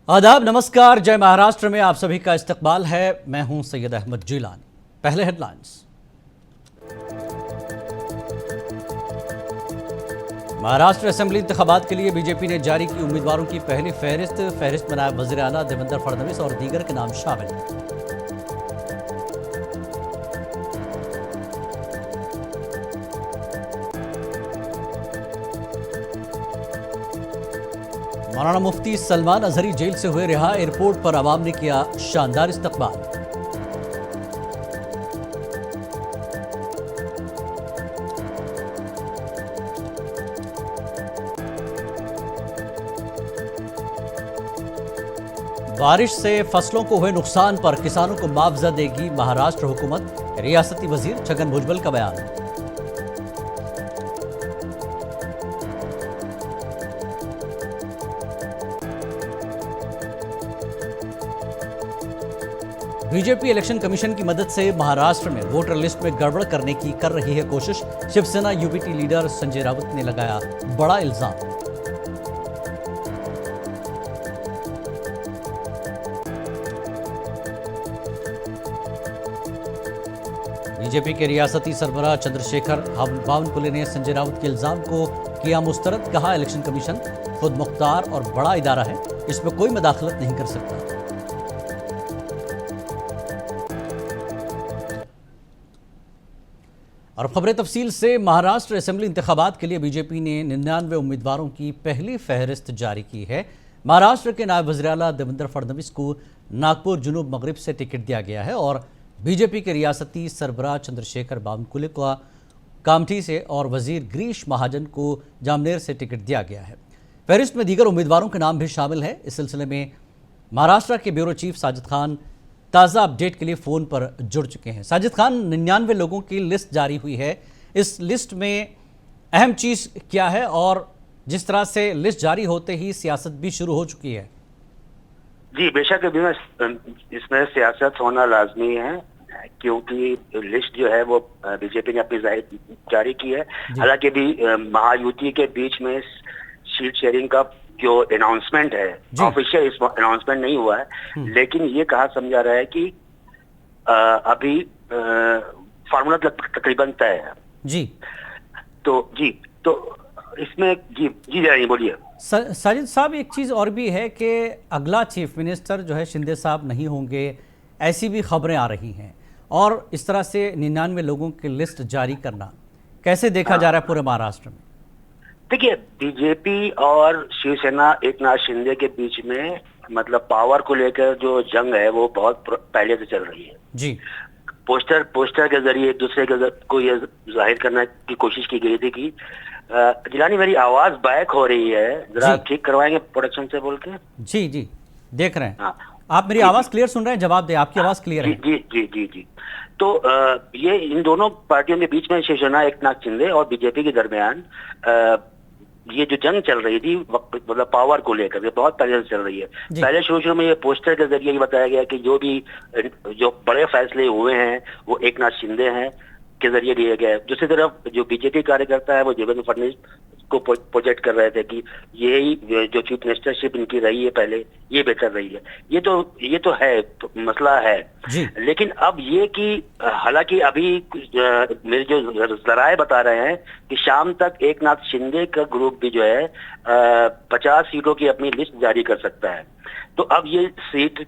आदाब, नमस्कार, जय महाराष्ट्र में आप सभी का इस्तकबाल है। मैं हूं सैयद अहमद जिलानी। पहले हेडलाइंस। महाराष्ट्र असेंबली इंतखाबात के लिए बीजेपी ने जारी की उम्मीदवारों की पहली फहरिस्त में नायब वजीर आला देवेंद्र फडणवीस और दीगर के नाम शामिल। मौलाना मुफ्ती सलमान अजहरी जेल से हुए रिहा, एयरपोर्ट पर आवाम ने किया शानदार इस्तकबाल। बारिश से फसलों को हुए नुकसान पर किसानों को मुआवजा देगी महाराष्ट्र हुकूमत, रियासती वजीर छगन भुजबल का बयान। बीजेपी इलेक्शन कमीशन की मदद से महाराष्ट्र में वोटर लिस्ट में गड़बड़ करने की कर रही है कोशिश, शिवसेना यूपीटी लीडर संजय राउत ने लगाया बड़ा इल्जाम। बीजेपी के रियासती सरबराह चंद्रशेखर बावनकुले ने संजय राउत के इल्जाम को किया मुस्तरद, कहा इलेक्शन कमीशन खुद मुख्तार और बड़ा इदारा है, इसमें कोई मुदाखलत नहीं कर सकता। और खबरें तफसील से। महाराष्ट्र असेंबली इंतखाबात के लिए बीजेपी ने 99 उम्मीदवारों की पहली फहरिस्त जारी की है। महाराष्ट्र के नायब वज़ीर आला देवेंद्र फडणवीस को नागपुर जुनूब मगरिब से टिकट दिया गया है और बीजेपी के रियासती सरबराह चंद्रशेखर बावनकुले को कामठी से और वजीर गिरीश महाजन को जामनेर से टिकट दिया गया है। फहरिस्त में दीगर उम्मीदवारों के नाम भी शामिल है। इस सिलसिले में महाराष्ट्र के ब्यूरो चीफ साजिद खान ताज़ा अपडेट के लिए फ़ोन पर जुड़ चुके हैं। साजिद खान, 99 लोगों की लिस्ट जारी हुई है, इस लिस्ट में अहम चीज़ क्या है और जिस तरह से लिस्ट जारी होते ही सियासत भी शुरू हो चुकी है? जी बेशक इसमें सियासत होना लाजमी है, क्योंकि लिस्ट जो है वो बीजेपी ने अपनी जारी की है। हालांकि भी महायुति के बीच में सीट शेयरिंग का जो अनाउंसमेंट है, ऑफिशियल अनाउंसमेंट नहीं हुआ है, लेकिन ये कहा समझा रहा है कि अभी फार्मूला तकरीबन तय है। जी तो इसमें जी बोलिए। साजिद साहब, एक चीज़ और भी है कि अगला चीफ मिनिस्टर जो है शिंदे साहब नहीं होंगे, ऐसी भी खबरें आ रही हैं, और इस तरह से 99 लोगों की लिस्ट जारी करना कैसे देखा जा रहा है पूरे महाराष्ट्र में? देखिए, बीजेपी और शिवसेना एक नाथ शिंदे के बीच में मतलब पावर को लेकर जो जंग है वो बहुत पहले से चल रही है। जी पोस्टर के जरिए एक दूसरे को ये जाहिर करने की कोशिश की गई थी कि जिलानी मेरी आवाज बैक हो रही है, जरा ठीक करवाएंगे प्रोडक्शन से बोल के। जी देख रहे हैं। हाँ, आप मेरी आवाज क्लियर सुन रहे हैं? जवाब दे, आपकी आवाज क्लियर है। जी तो ये इन दोनों पार्टियों के बीच में शिवसेना एक नाथ शिंदे और बीजेपी के दरमियान ये जो जंग चल रही थी मतलब पावर को लेकर, ये बहुत पहले से चल रही है। पहले शुरू में ये पोस्टर के जरिए बताया गया कि जो बड़े फैसले हुए हैं वो एक नाथ शिंदे हैं के जरिए लिए गए। दूसरी तरफ जो बीजेपी कार्यकर्ता है वो देवेंद्र फडणवीस को प्रोजेक्ट कर रहे थे कि यही जो चीफ मिनिस्टरशिप इनकी रही है पहले, ये बेहतर रही है। ये तो है, मसला है। लेकिन अब ये कि हालांकि अभी मेरे जो जराए बता रहे हैं कि शाम तक एक नाथ शिंदे का ग्रुप भी जो है 50 सीटों की अपनी लिस्ट जारी कर सकता है। तो अब ये सीट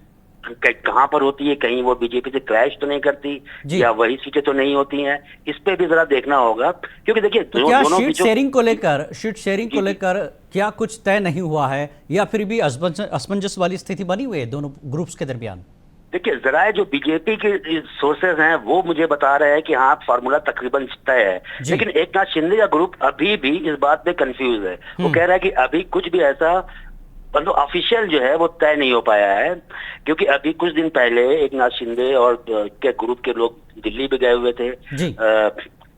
कहां पर होती है, कहीं वो बीजेपी से क्लैश तो नहीं करती या वही सीटें तो नहीं होती हैं, इस पे भी जरा देखना होगा। क्योंकि देखिए क्या शीट शेयरिंग को लेकर क्या कुछ तय नहीं हुआ है या फिर भी असमंजस वाली स्थिति बनी हुई है दोनों ग्रुप्स के दरमियान? देखिए, जरा जो बीजेपी के सोर्सेज हैं वो मुझे बता रहे हैं कि हाँ फार्मूला तकरीबन तय है, लेकिन एक नाथ शिंदे का ग्रुप अभी भी इस बात पे कंफ्यूज है। वो कह रहा है कि अभी कुछ भी ऐसा मतलब ऑफिशियल जो है वो तय नहीं हो पाया है, क्योंकि अभी कुछ दिन पहले एक नाथ शिंदे और के ग्रुप के लोग दिल्ली भी गए हुए थे,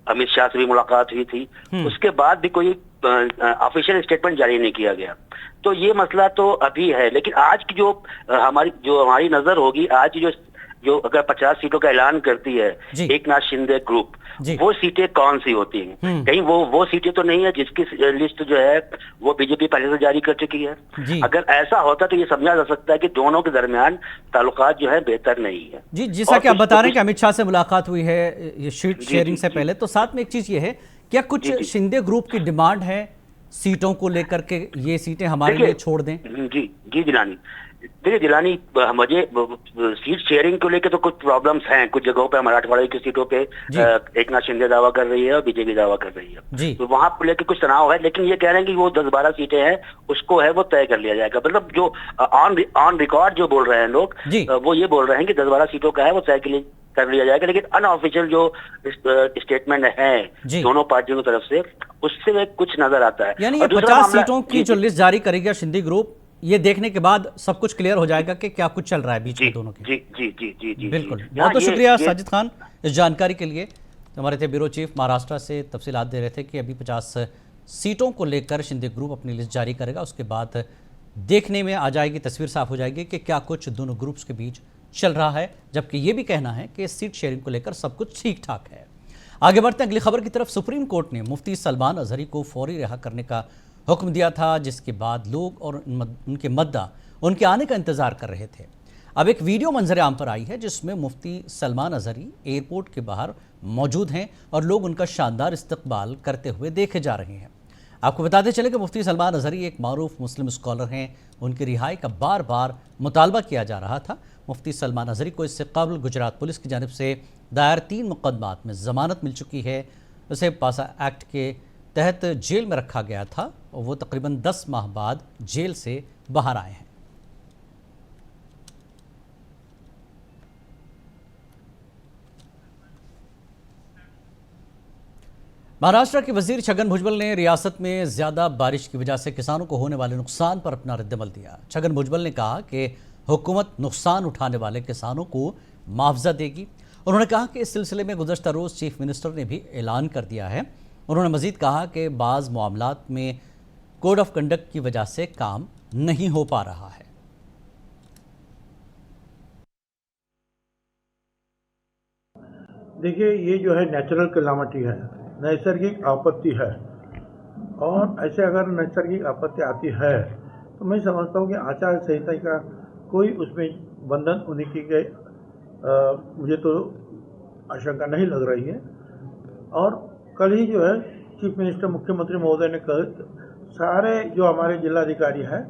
अमित शाह से भी मुलाकात हुई थी, उसके बाद भी कोई ऑफिशियल स्टेटमेंट जारी नहीं किया गया। तो ये मसला तो अभी है, लेकिन आज की जो हमारी नजर होगी, आज जो जो अगर 50 सीटों का ऐलान करती है जी। एकनाथ शिंदे ग्रुप, जी। वो सीटें कौन सी होती हैं? कहीं वो सीटें तो नहीं है जिसकी लिस्ट जो है वो बीजेपी पहले से जारी कर चुकी है? जी। अगर ऐसा होता तो ये समझा जा सकता है कि दोनों के दरमियान ताल्लुकात जो है बेहतर नहीं है। जी, जैसा और कि आप कुछ- बता रहे हैं कि कुछ- अमित शाह से मुलाकात हुई है ये शीट जी शेयरिंग जी से जी पहले, तो साथ में एक चीज ये है, क्या कुछ जी जी शिंदे ग्रुप की डिमांड है सीटों को लेकर के, ये सीटें हमारे देखिए, लिए छोड़ दें? जी जी जिलानी, देखिए जिलानी, मुझे सीट शेयरिंग को लेकर तो कुछ प्रॉब्लम्स हैं। कुछ जगहों पे मराठवाड़ा की सीटों पे जी। एकनाथ शिंदे दावा कर रही है और बीजेपी दावा कर रही है, जी। तो वहां को लेकर कुछ तनाव है। लेकिन ये कह रहे हैं कि वो 10-12 सीटें हैं, उसको है वो तय कर लिया जाएगा। मतलब जो ऑन रिकॉर्ड जो बोल रहे हैं लोग, जी। वो ये बोल रहे हैं कि 10-12 सीटों का है वो तय कर लिया जाएगा। लेकिन अनऑफिशियल जो स्टेटमेंट है जी। दोनों पार्टियों की तरफ से, उससे कुछ नजर आता है। यानी और ये दूसरा 50 मामला, सीटों की जी जो जी लिस्ट जारी करेगा शिंदे ग्रुप, ये देखने के बाद सब कुछ क्लियर हो जाएगा कि क्या कुछ चल रहा है बीच जी में दोनों के। जी जी जी जी जी बिल्कुल, जी। बहुत यहाँ बहुत शुक्रिया ये साजिद खान इस जानकारी के लिए। हमारे थे ब्यूरो चीफ महाराष्ट्र से तफसीलात दे रहे थे कि अभी 50 सीटों को लेकर शिंदे ग्रुप अपनी लिस्ट जारी करेगा, उसके बाद देखने में आ जाएगी, तस्वीर साफ हो जाएगी कि क्या कुछ दोनों ग्रुप्स के बीच चल रहा है, जबकि ये भी कहना है कि सीट शेयरिंग को लेकर सब कुछ ठीक ठाक है। आगे बढ़ते हैं अगली खबर की तरफ। सुप्रीम कोर्ट ने मुफ्ती सलमान अजहरी को फौरी रिहा करने का हुक्म दिया था, जिसके बाद लोग और उनके मद्दा उनके आने का इंतजार कर रहे थे। अब एक वीडियो मंजर आम पर आई है जिसमें मुफ्ती सलमान अजहरी एयरपोर्ट के बाहर मौजूद हैं और लोग उनका शानदार इस्तकबाल करते हुए देखे जा रहे हैं। आपको बताते चले कि मुफ्ती सलमान अजहरी एक मारूफ मुस्लिम स्कॉलर हैं। उनकी रिहाई का बार बार मुतालबा किया जा रहा था। मुफ्ती सलमान अजहरी को इससे कबल गुजरात पुलिस की जानिब से दायर 3 मुकदमात में ज़मानत मिल चुकी है। उसे पासा एक्ट के तहत जेल में रखा गया था और वो तकरीबन 10 माह बाद जेल से बाहर आए हैं। महाराष्ट्र के वजीर छगन भुजबल ने रियासत में ज्यादा बारिश की वजह से किसानों को होने वाले नुकसान पर अपना रद्दमल दिया। छगन भुजबल ने कहा कि हुकूमत नुकसान उठाने वाले किसानों को मुआवजा देगी। उन्होंने कहा कि इस सिलसिले में गुज़श्ता रोज़ चीफ मिनिस्टर ने भी ऐलान कर दिया है। उन्होंने मजीद कहा कि बाज़ मामलात में कोड ऑफ कंडक्ट की वजह से काम नहीं हो पा रहा है। देखिए, ये जो है नेचुरल कैलामिटी है, नैसर्गिक आपत्ति है, और ऐसे अगर नैसर्गिक आपत्ति आती है तो मैं समझता हूँ कि आचार संहिता का कोई उसमें बंधन होने की मुझे तो आशंका नहीं लग रही है। और कल ही जो है चीफ मिनिस्टर मुख्यमंत्री महोदय ने कल सारे जो हमारे जिलाधिकारी हैं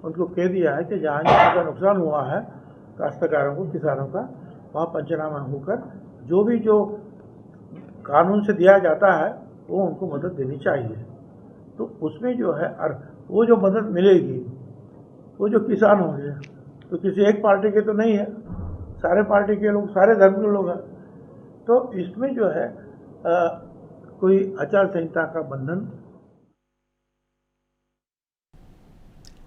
उनको कह दिया है कि जहाँ जहाँ नुकसान हुआ है काश्तकारों को, किसानों का, वहाँ पंचनामा होकर जो कानून से दिया जाता है वो उनको मदद देनी चाहिए। तो उसमें जो है वो जो मदद मिलेगी वो जो किसान होंगे तो किसी एक पार्टी के तो नहीं है, सारे पार्टी के लोग, सारे धर्म के लोग हैं। तो इसमें जो है कोई आचार संहिता का बंधन।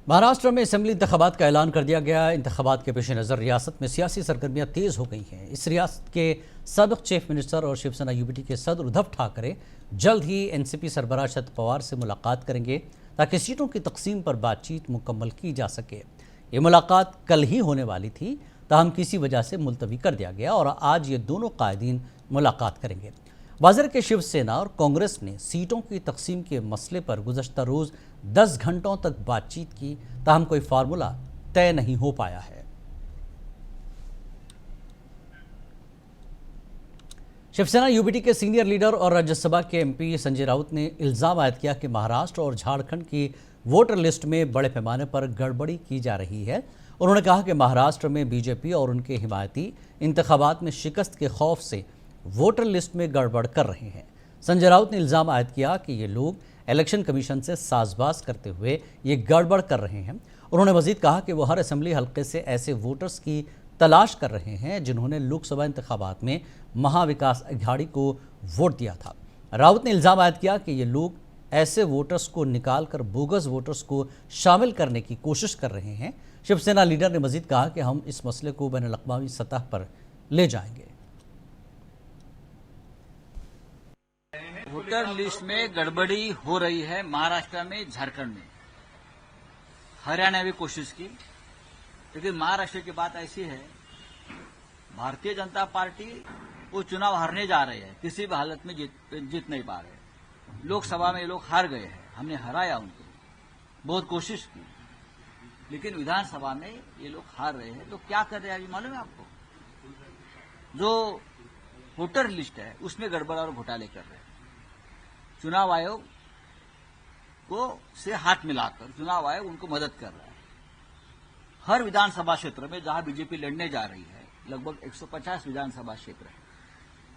महाराष्ट्र में असेंबली इंतखाबात का ऐलान कर दिया गया। इंतखाबात के पेश नज़र रियासत में सियासी सरगर्मियां तेज़ हो गई हैं। इस रियासत के सबक चीफ मिनिस्टर और शिवसेना यूबीटी के सदर उद्धव ठाकरे जल्द ही एनसीपी सरबराह शरद पवार से मुलाकात करेंगे ताकि सीटों की तकसीम पर बातचीत मुकम्मल की जा सके। ये मुलाकात कल ही होने वाली थी, ताहम किसी वजह से मुलतवी कर दिया गया और आज ये दोनों कायदीन मुलाकात करेंगे। वाज़ेह कि शिवसेना और कांग्रेस ने सीटों की तकसीम के मसले पर गुज़श्ता रोज़ 10 घंटों तक बातचीत की, ताहम कोई फार्मूला तय नहीं हो पाया है। शिवसेना यूबीटी के सीनियर लीडर और राज्यसभा के एमपी संजय राउत ने इल्ज़ाम आयद किया कि महाराष्ट्र और झारखंड की वोटर लिस्ट में बड़े पैमाने पर गड़बड़ी की जा रही है। उन्होंने कहा कि महाराष्ट्र में बीजेपी और उनके हिमायती इंतखाबात में शिकस्त के खौफ से वोटर लिस्ट में गड़बड़ कर रहे हैं। संजय राउत ने इल्ज़ाम आयद किया कि ये लोग इलेक्शन कमीशन से साजबाज करते हुए ये गड़बड़ कर रहे हैं। उन्होंने मजीद कहा कि वो हर असेंबली हल्के से ऐसे वोटर्स की तलाश कर रहे हैं जिन्होंने लोकसभा इंतखाबात में महाविकास अघाड़ी को वोट दिया था। राउत ने इल्ज़ाम आयद किया कि ये लोग ऐसे वोटर्स को निकाल कर बोगस वोटर्स को शामिल करने की कोशिश कर रहे हैं। शिवसेना लीडर ने मजीद कहा कि हम इस मसले को बैनुल-अक़वामी सतह पर ले जाएंगे। वोटर लिस्ट में गड़बड़ी हो रही है महाराष्ट्र में, झारखंड में, हरियाणा में कोशिश की, लेकिन महाराष्ट्र की बात ऐसी है, भारतीय जनता पार्टी वो चुनाव हारने जा रहे हैं, किसी भी हालत में जीत नहीं पा रहे। लोकसभा में ये लोग हार गए हैं, हमने हराया उनको, बहुत कोशिश की, लेकिन विधानसभा में ये लोग हार रहे हैं। तो क्या कर रहे हैं अभी मालूम है आपको? जो वोटर लिस्ट है उसमें गड़बड़ और घोटाले कर रहे हैं। चुनाव आयोग को से हाथ मिलाकर चुनाव आयोग उनको मदद कर रहा है। हर विधानसभा क्षेत्र में जहां बीजेपी लड़ने जा रही है, लगभग 150 विधानसभा क्षेत्र है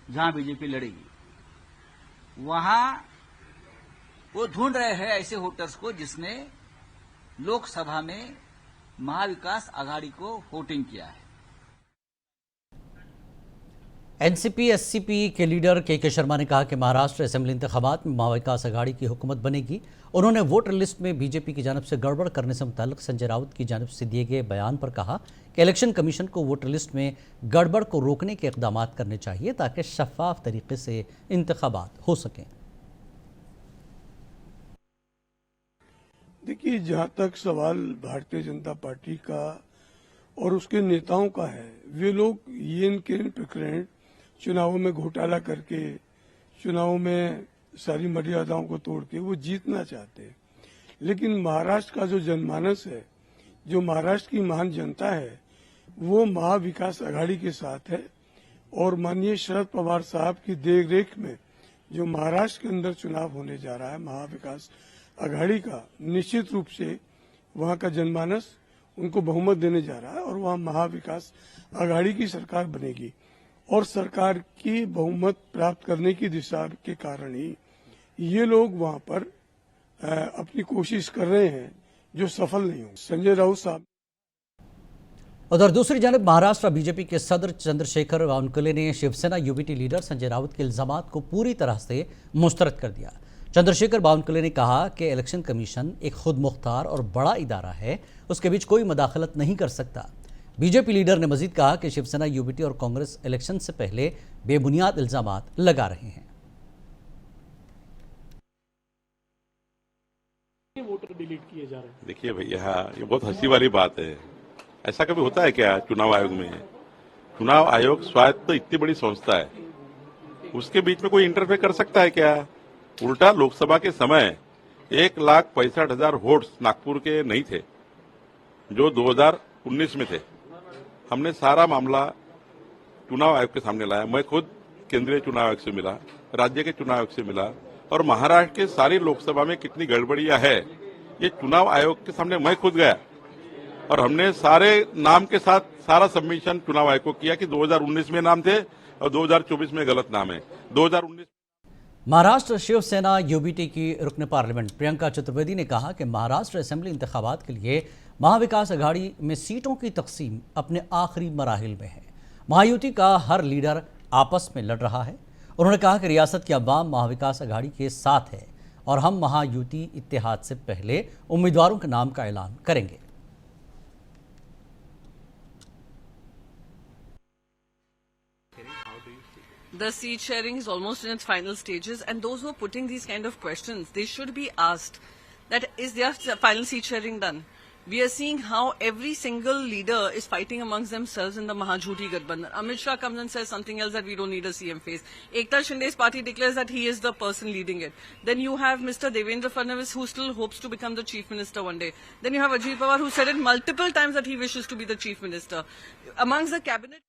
जहां बीजेपी लड़ेगी, वहां वो ढूंढ रहे हैं ऐसे वोटर्स को जिसने लोकसभा में महाविकास आघाड़ी को वोटिंग किया है। एनसीपी एससीपी के लीडर के शर्मा ने कहा कि महाराष्ट्र असेंबली इंतखाबात में महाविकास आघाड़ी की हुकूमत बनेगी। उन्होंने वोटर लिस्ट में बीजेपी की जानब से गड़बड़ करने से मुताल्लिक संजय राउत की जानब से दिए गए बयान पर कहा कि इलेक्शन कमीशन को वोटर लिस्ट में गड़बड़ को रोकने के इक़दाम करने चाहिए ताकि शफाफ तरीके से इंतखाबात हो सकें। देखिए, जहां तक सवाल भारतीय जनता पार्टी का और उसके नेताओं का है, वे लोग ये प्रकरण चुनावों में घोटाला करके, चुनावों में सारी मर्यादाओं को तोड़ के वो जीतना चाहते हैं। लेकिन महाराष्ट्र का जो जनमानस है, जो महाराष्ट्र की महान जनता है, वो महाविकास आघाड़ी के साथ है। और माननीय शरद पवार साहब की देखरेख में जो महाराष्ट्र के अंदर चुनाव होने जा रहा है महाविकास आघाड़ी का, निश्चित रूप से वहां का जनमानस उनको बहुमत देने जा रहा है और वहां महाविकास आघाड़ी की सरकार बनेगी। और सरकार की बहुमत प्राप्त करने की दिशा के कारण ही ये लोग वहां पर अपनी कोशिश कर रहे हैं जो सफल नहीं हो। संजय राउत साहब। उधर दूसरी जानब महाराष्ट्र बीजेपी के सदर चंद्रशेखर बावनकुले ने शिवसेना यूबीटी लीडर संजय राउत के इल्जामात को पूरी तरह से मुस्तरद कर दिया। चंद्रशेखर बावनकुले ने कहा कि इलेक्शन कमीशन एक खुद मुख्तार और बड़ा इदारा है, उसके बीच कोई मदाखलत नहीं कर सकता। बीजेपी लीडर ने मजीद कहा कि शिवसेना यूबीटी और कांग्रेस इलेक्शन से पहले बेबुनियाद इल्जामात लगा रहे हैं। वोटर डिलीट किए जा रहे हैं। देखिए भैया, ये बहुत हंसी वाली बात है। ऐसा कभी होता है क्या चुनाव आयोग में? चुनाव आयोग स्वायत्त तो इतनी बड़ी संस्था है, उसके बीच में कोई इंटरफेयर कर सकता है क्या? उल्टा लोकसभा के समय 1,65,000 वोट्स नागपुर के नहीं थे जो 2019 में थे। हमने सारा मामला चुनाव आयोग के सामने लाया। मैं खुद केंद्रीय चुनाव आयोग से मिला, राज्य के चुनाव आयोग से मिला, और महाराष्ट्र के सारी लोकसभा में कितनी गड़बड़ियां है ये चुनाव आयोग के सामने मैं खुद गया और हमने सारे नाम के साथ सारा सबमिशन चुनाव आयोग को किया कि 2019 में नाम थे और 2024 में गलत नाम है। 2019 महाराष्ट्र शिवसेना यूबीटी की रुकन पार्लियामेंट प्रियंका चतुर्वेदी ने कहा कि महाराष्ट्र असेंबली इंतखाबात के लिए महाविकास आघाड़ी में सीटों की तकसीम अपने आखिरी मराहिल में है। महायुति का हर लीडर आपस में लड़ रहा है। उन्होंने कहा कि रियासत की अवाम महाविकास आघाड़ी के साथ है और हम महायुति इत्तेहाद से पहले उम्मीदवारों के नाम का ऐलान करेंगे। The seat sharing is almost in its final stages, and those who are putting these kind of questions, they should be asked that is their final seat sharing done? We are seeing how every single leader is fighting amongst themselves in the Mahajhuti Gathbandhan. Amit Shah comes and says something else, that we don't need a CM face. Eknath Shinde's party declares that he is the person leading it. Then you have Mr. Devendra Fadnavis, who still hopes to become the chief minister one day. Then you have Ajit Pawar, who said it multiple times that he wishes to be the chief minister. Amongst the cabinet,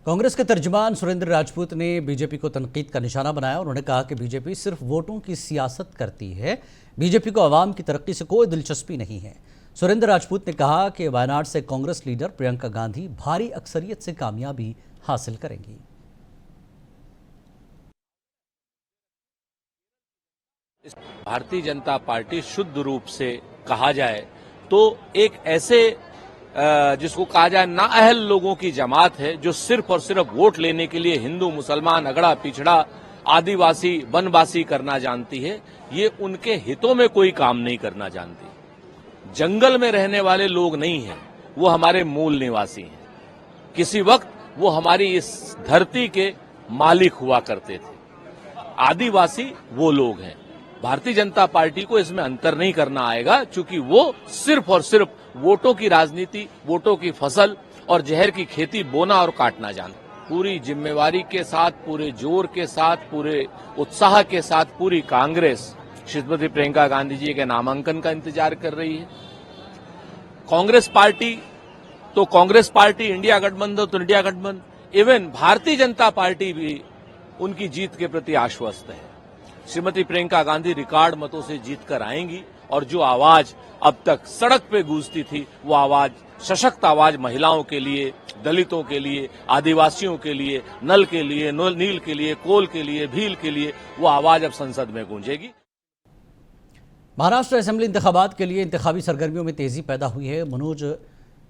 Congress के तर्जुमान सुरेंद्र राजपूत ने BJP को तनकीद का निशाना बनाया। उन्होंने कहा कि बीजेपी सिर्फ वोटों की सियासत करती है, बीजेपी को आवाम की तरक्की से कोई दिलचस्पी नहीं है। सुरेंद्र राजपूत ने कहा कि वायनाड से कांग्रेस लीडर प्रियंका गांधी भारी अक्सरियत से कामयाबी हासिल करेंगी। भारतीय जनता पार्टी शुद्ध रूप से कहा जाए तो एक ऐसे जिसको कहा जाए नाअहल लोगों की जमात है, जो सिर्फ और सिर्फ वोट लेने के लिए हिंदू मुसलमान अगड़ा पिछड़ा आदिवासी वनवासी करना जानती है। ये उनके हितों में कोई काम नहीं करना जानती। जंगल में रहने वाले लोग नहीं हैं, वो हमारे मूल निवासी हैं। किसी वक्त वो हमारी इस धरती के मालिक हुआ करते थे। आदिवासी वो लोग हैं। भारतीय जनता पार्टी को इसमें अंतर नहीं करना आएगा, क्योंकि वो सिर्फ और सिर्फ वोटों की राजनीति, वोटों की फसल और जहर की खेती बोना और काटना जानते। पूरी जिम्मेवारी के साथ, पूरे जोर के साथ, पूरे उत्साह के साथ पूरी कांग्रेस श्रीमती प्रियंका गांधी जी के नामांकन का इंतजार कर रही है। कांग्रेस पार्टी, इंडिया गठबंधन तो इंडिया गठबंधन, इवन भारतीय जनता पार्टी भी उनकी जीत के प्रति आश्वस्त है। श्रीमती प्रियंका गांधी रिकॉर्ड मतों से जीतकर आएंगी और जो आवाज अब तक सड़क पे गूंजती थी, वो आवाज, सशक्त आवाज महिलाओं के लिए, दलितों के लिए, आदिवासियों के लिए, नल के लिए, नील के लिए, कोल के लिए, भील के लिए, वो आवाज अब संसद में गूंजेगी। महाराष्ट्र असेंबली इंतखाबात के लिए इंतखाबी सरगर्मियों में तेजी पैदा हुई है। मनोज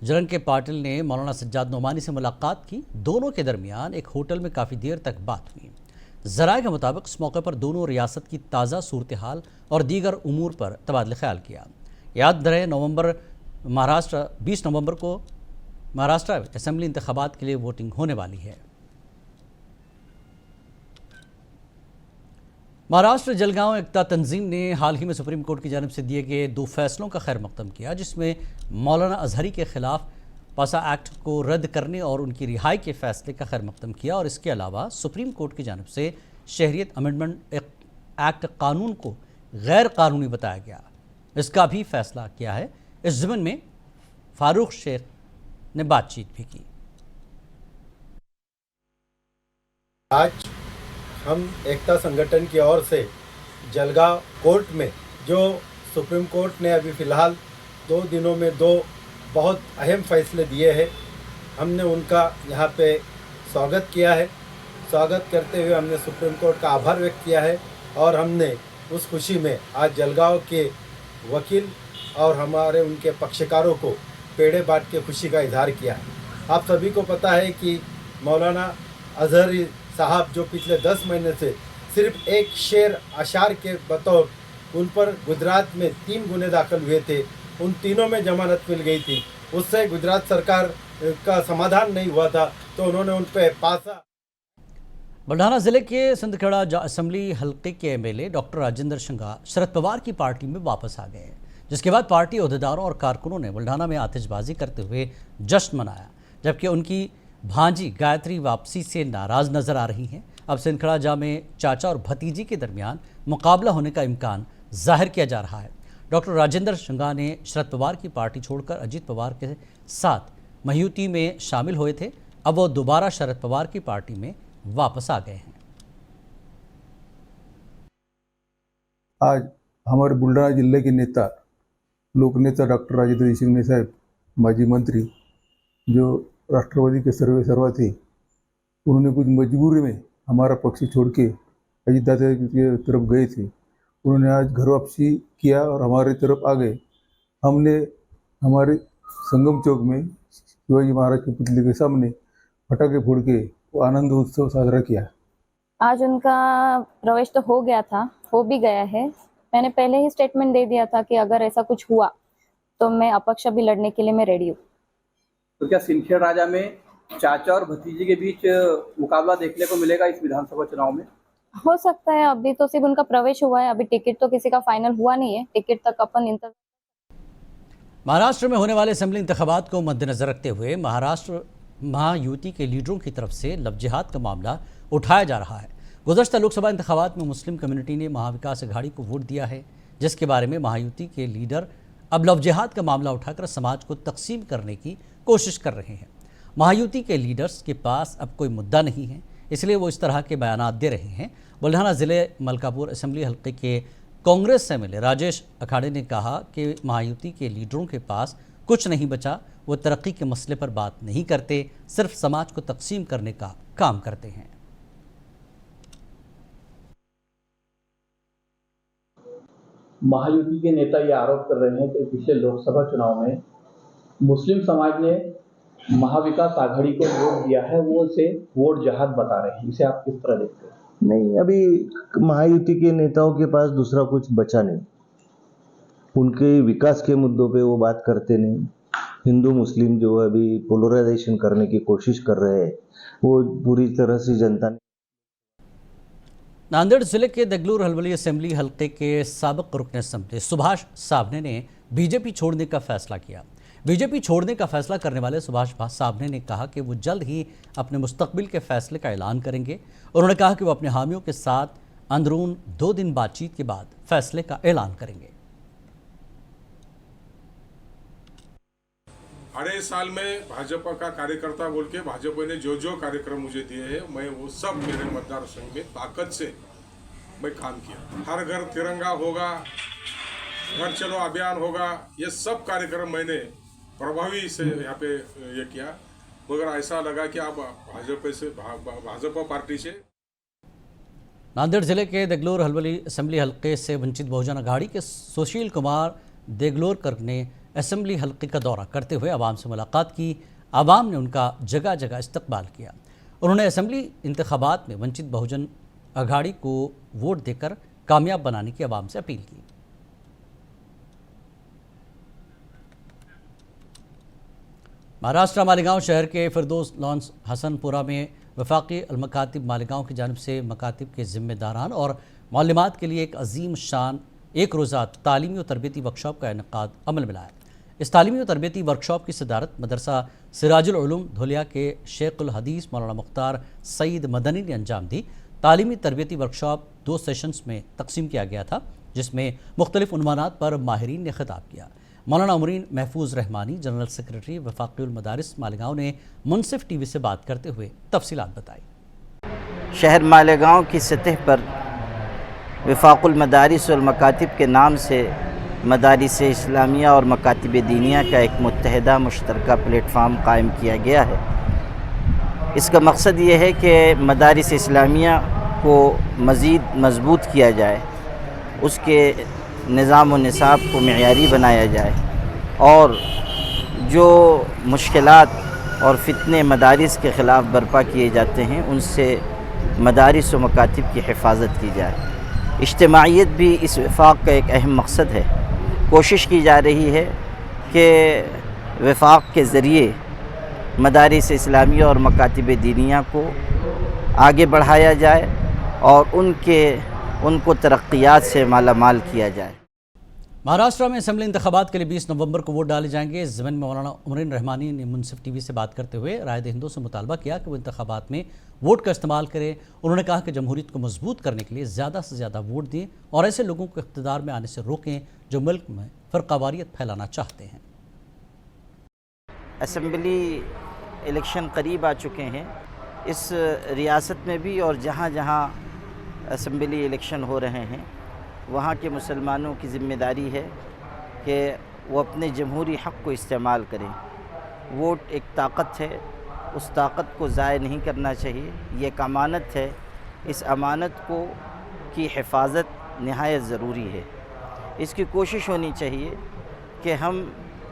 जरन के पाटिल ने मौलाना सज्जाद नोमानी से मुलाकात की। दोनों के दरमियान एक होटल में काफ़ी देर तक बात हुई। जराये के मुताबिक इस मौके पर दोनों रियासत की ताज़ा सूरत हाल और दीगर उमूर पर तबादला ख्याल किया। याद रहे 20 नवंबर को महाराष्ट्र असेंबली इंतखाबात के लिए वोटिंग होने वाली है। महाराष्ट्र जलगांव एकता तंजीम ने हाल ही में सुप्रीम कोर्ट की जानिब से दिए गए 2 फैसलों का खैर मकदम किया, जिसमें मौलाना अजहरी के खिलाफ पासा एक्ट को रद्द करने और उनकी रिहाई के फैसले का खैर मकदम किया और इसके अलावा सुप्रीम कोर्ट की जानिब से शहरियत अमेंडमेंट एक्ट कानून को गैर कानूनी बताया गया, इसका भी फैसला किया है। इस ज़िम्न में फारूक शेख ने बातचीत भी की। आज हम एकता संगठन की ओर से जलगांव कोर्ट में जो सुप्रीम कोर्ट ने अभी फ़िलहाल 2 दिनों में 2 बहुत अहम फैसले दिए हैं, हमने उनका यहाँ पे स्वागत किया है। स्वागत करते हुए हमने सुप्रीम कोर्ट का आभार व्यक्त किया है और हमने उस खुशी में आज जलगांव के वकील और हमारे उनके पक्षकारों को पेड़े बांट के खुशी का इजहार किया है। आप सभी को पता है कि मौलाना अजहरी साहब जो पिछले 10 महीने से सिर्फ एक शेर अशार के बतौर उन पर गुजरात में 3 गुने दाखिल हुए थे, उन तीनों में जमानत मिल गई थी। उससे गुजरात सरकार का समाधान नहीं हुआ था तो उन्होंने उन पर पासा। बुल्ढाना जिले के सिंदखेड़ा असेंबली हल्के के एमएलए डॉक्टर राजेंद्र शंगा शरद पवार की पार्टी में वापस आ गए हैं, जिसके बाद पार्टी अहदेदारों और कारकुनों ने बुल्ढाना में आतिशबाजी करते हुए जश्न मनाया, जबकि उनकी भांजी गायत्री वापसी से नाराज नजर आ रही हैं। अब सिंदखेड़ा में चाचा और भतीजी के दरमियान मुकाबला होने का इम्कान जाहिर किया जा रहा है। डॉक्टर राजेंद्र शंगा ने शरद पवार की पार्टी छोड़कर अजीत पवार के साथ महायुति में शामिल हुए थे। अब वो दोबारा शरद पवार की पार्टी में वापस आ गए हैं। आज हमारे बुल्ढाना जिले के नेता, लोक नेता डॉक्टर राजेंद्र शिंगणे साहब, माजी मंत्री, जो राष्ट्रवादी के सर्वा थे, उन्होंने कुछ मजबूरी में हमारा पक्ष छोड़ के अजीत दादा की तरफ गए थे। उन्होंने आज घर वापसी किया और हमारे तरफ आ गए। हमने हमारे संगम चौक में शिवाजी महाराज के पुतले के सामने पटाखे फोड़ के वो आनंद उत्सव साजरा किया। आज उनका प्रवेश तो हो गया था, हो भी गया है। मैंने पहले ही स्टेटमेंट दे दिया था कि अगर ऐसा कुछ हुआ तो मैं अपक्ष भी लड़ने के लिए मैं रेडी हूँ। तो क्या सिंदखेड़ा में चाचा और भतीजे के बीच मुकाबला देखने को मिलेगा इस विधानसभा चुनाव में? हो सकता है, अभी तो सिर्फ उनका प्रवेश हुआ है, अभी टिकट तो किसी का फाइनल हुआ नहीं है। टिकट तक अपन इंतजार। महाराष्ट्र में होने वाले असेंबली इंतखाबात को मद्देनजर रखते हुए महाराष्ट्र महायुति के लीडरों की तरफ से लव जिहाद का मामला उठाया जा रहा है। गुज़श्ता लोकसभा इंतखाबात में मुस्लिम कम्युनिटी ने महाविकास अघाड़ी को वोट दिया है, जिसके बारे में महायुति के लीडर अब लव जिहाद का मामला उठाकर समाज को तकसीम करने की कोशिश कर रहे हैं। महायुति के लीडर्स के पास अब कोई मुद्दा नहीं है, इसलिए वो इस तरह के बयानात दे रहे हैं। बुल्ढाना ज़िले मलकापुर असेंबली हल्के के कांग्रेस एमएलए राजेश अखाड़े ने कहा कि महायुति के लीडरों के पास कुछ नहीं बचा, वो तरक्की के मसले पर बात नहीं करते, सिर्फ समाज को तकसीम करने का काम करते हैं। महायुति के नेता ये आरोप कर रहे हैं कि पिछले लोकसभा चुनाव में मुस्लिम समाज ने महाविकास आघाड़ी को वोट दिया है, वो उसे वोट जहाद बता रहे हैं। इसे आप किस तरह देखते हैं? नहीं, अभी महायुति के नेताओं के पास दूसरा कुछ बचा नहीं। उनके विकास के मुद्दों पे वो बात करते नहीं। हिंदू मुस्लिम जो अभी पोलराइजेशन करने की कोशिश कर रहे हैं, वो पूरी तरह से जनता ने। नांदेड़ जिले के दगलूर हलवली असेंबली हल्के के साबिक रुकन असेंबली सुभाष सावने ने बीजेपी छोड़ने का फैसला किया। बीजेपी छोड़ने का फैसला करने वाले सुभाष साबणे ने कहा कि वो जल्द ही अपने मुस्तकबिल के फैसले का ऐलान करेंगे। उन्होंने कहा कि वो अपने हामियों के साथ अंदरून 2 दिन बातचीत के बाद फैसले का ऐलान करेंगे। अढ़ाई साल में भाजपा का कार्यकर्ता बोल के भाजपा ने जो जो कार्यक्रम मुझे दिए हैं, मैं वो सब मेरे मतदार संघ में ताकत से मैं काम किया। हर घर तिरंगा होगा, घर चलो अभियान होगा, ये सब कार्यक्रम मैंने प्रभावी से यहाँ पे ये किया। मगर ऐसा लगा कि आप भाजपा पार्टी से। नांदेड़ जिले के देगलोर हल्बली असेंबली हल्के से वंचित बहुजन अघाड़ी के सुशील कुमार देगलोरकर ने असेंबली हल्के का दौरा करते हुए आवाम से मुलाकात की। आवाम ने उनका जगह जगह इस्तकबाल किया। उन्होंने असेंबली इंतखाबात में वंचित बहुजन अघाड़ी को वोट देकर कामयाब बनाने की आवाम से अपील की। महाराष्ट्र मालेगांव शहर के फिरदौस लॉन्स हसनपुरा में वफाकी अलमकातिब मालेगांव की जानिब से मकातिब के जिम्मेदारान और मालूमात के लिए एक अजीम शान एक रोज़ा तालीमी और तरबियती वर्कशॉप का इनेकाद अमल में लाया। इस तालीमी और तरबियती वर्कशॉप की सदारत मदरसा सिराजुल उलूम धोलिया के शेखुल हदीस मौलाना मुख्तार सईद मदनी ने अंजाम दी। तालीमी तरबियती वर्कशॉप 2 सेशंस में तकसीम किया गया था, जिसमें मुख्तलिफ उन्वानात पर माहिरीन ने खिताब किया। मौलाना उमरीन महफूज रहमानी जनरल सेक्रेटरी वफाक़ुल मदारिस मालेगांव ने मुनसिफ टीवी से बात करते हुए तफसीलात बताई। शहर मालेगांव की सतह पर वफाक़ुल मदारिस और मकातिब के नाम से मदारिस इस्लामिया और मकातिब दीनिया का एक मुत्तहदा मुश्तरका प्लेटफार्म कायम किया गया है। इसका मकसद ये है कि मदारिस इस्लामिया को मज़ीद मजबूत किया जाए, उसके निज़ाम व निसाब को मेयारी बनाया जाए और जो मुश्किलात और फितने मदारिस के ख़िलाफ़ बर्पा किए जाते हैं उनसे मदारिस व मकातिब की हिफाजत की जाए। इज्तिमाइयत भी इस वफाक़ का एक अहम मकसद है। कोशिश की जा रही है कि वफाक़ के ज़रिए मदारिस इस्लामिया और मकातिब दीनिया को आगे बढ़ाया जाए और उनको तरक्कियात से मालामाल किया जाए। महाराष्ट्र में असेंबली इंतखाबात के लिए 20 नवंबर को वोट डाले जाएंगे। इस ज़मीन में मौलाना उमरीन रहमानी ने मुनसिफ टीवी से बात करते हुए रायद हिंदों से मुतालबा किया कि वो इंतखाबात में वोट का इस्तेमाल करें। उन्होंने कहा कि जमहूरियत को मजबूत करने के लिए ज़्यादा से ज़्यादा वोट दें और ऐसे लोगों को इक़्तिदार में आने से रोकें जो मुल्क में फ़िरक़ावारियत फैलाना चाहते हैं। असेंबली इलेक्शन करीब आ चुके हैं। इस रियासत में भी और जहाँ जहाँ असेंबली इलेक्शन हो रहे हैं वहाँ के मुसलमानों की ज़िम्मेदारी है कि वो अपने जमहूरी हक़ को इस्तेमाल करें। वोट एक ताकत है, उस ताकत को ज़ाय नहीं करना चाहिए। ये एक अमानत है, इस अमानत की हिफाजत नहायत ज़रूरी है। इसकी कोशिश होनी चाहिए कि हम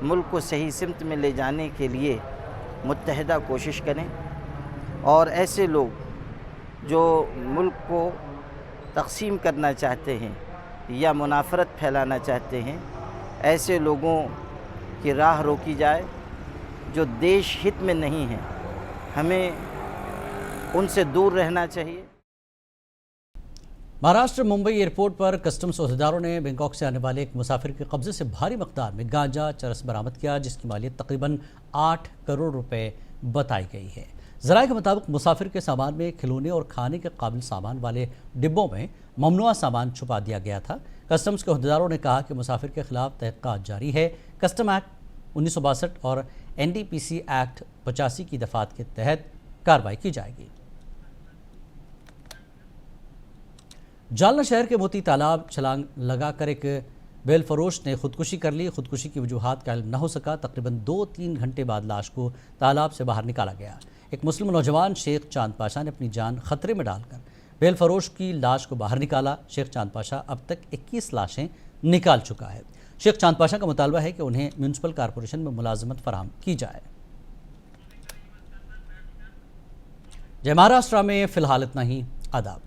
मुल्क को सही सिमत में ले जाने के लिए मुत्तहदा कोशिश करें और ऐसे लोग जो मुल्क को तक़सीम करना चाहते हैं या मुनाफरत फैलाना चाहते हैं, ऐसे लोगों की राह रोकी जाए जो देश हित में नहीं है। हमें उनसे दूर रहना चाहिए। महाराष्ट्र मुंबई एयरपोर्ट पर कस्टम्स ओहदेदारों ने बैंकॉक से आने वाले एक मुसाफिर के कब्जे से भारी मकदार में गांजा चरस बरामद किया, जिसकी मालियत तकरीबन 8 करोड़ रुपए बताई गई है। ज़राए के मुताबिक मुसाफिर के सामान में खिलौने और खाने के काबिल सामान वाले डिब्बों में ममनुआ सामान छुपा दिया गया था। कस्टम्स के ओहदेदारों ने कहा कि मुसाफिर के खिलाफ तहक़ीक़ात जारी है। कस्टम एक्ट 1962 और NDPC एक्ट 85 की दफ़ात के तहत कार्रवाई की जाएगी। जालना शहर के मोती तालाब छलांग लगाकर एक बेल फरोश ने खुदकुशी कर ली। खुदकुशी की वजूहात का इल्म न हो सका। तकरीबन 2-3 घंटे बाद लाश को तालाब से बाहर निकाला गया। एक मुस्लिम नौजवान शेख चांद पाशा ने अपनी जान खतरे में डालकर बेल फरोश की लाश को बाहर निकाला। शेख चांद पाशा अब तक 21 लाशें निकाल चुका है। शेख चांद पाशा का मुतालबा है कि उन्हें म्यूनसिपल कॉरपोरेशन में मुलाजमत फराहम की जाए। जय महाराष्ट्र में फ़िलहाल इतना ही। आदाब।